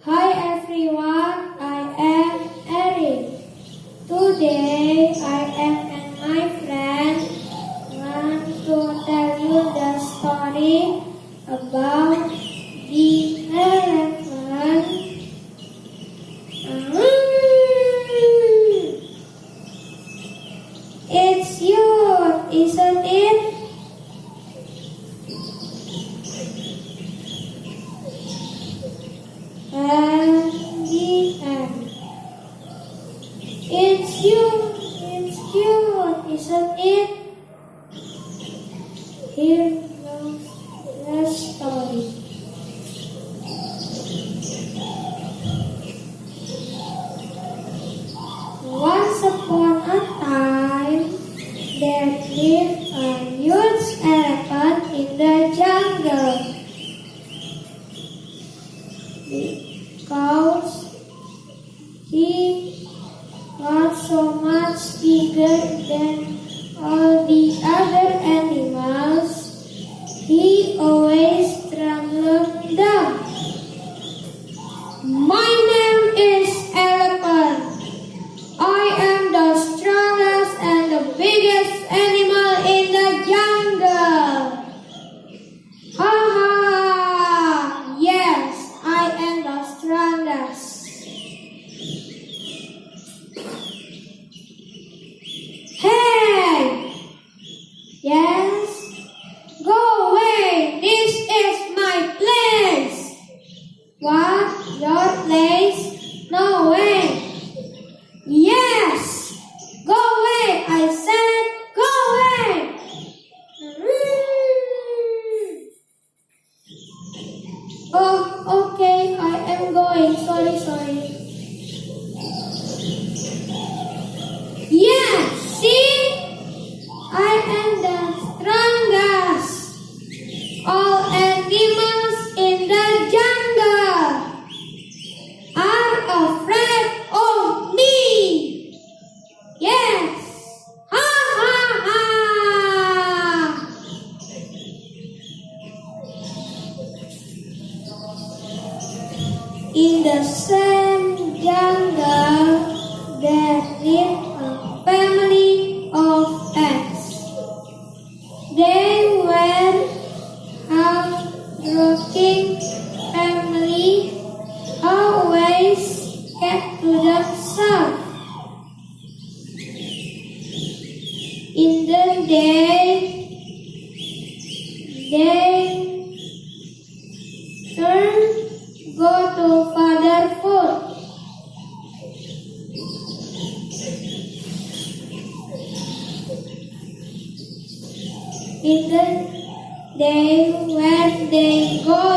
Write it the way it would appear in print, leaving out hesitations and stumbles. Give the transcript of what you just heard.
Hi everyone, I am Erick. Today I am and my friend want to tell you the story about the elephant. It's you, isn't it? And the end. It's cute, isn't it? Here goes the story. Once upon a time, there lived a huge elephant in the jungle. Because he was so much bigger than all the other animals, he always trembled down. My name is Elephant. I am the strongest and the biggest animal in the jungle. Ha ha! Yes, I am the strongest. Hey! Yes? Go away! This is my place! What? Your place? No way! Yes! Go away! I said go away! Oh, okay, I am going. Sorry. Yeah, see? I am the strongest. All animals in the jungle are afraid of me. Yes. Ha ha ha. In the same jungle, there lived a family of ants. They were hardworking family, always kept to themselves. In the day, they turn go to father food. In the day when they go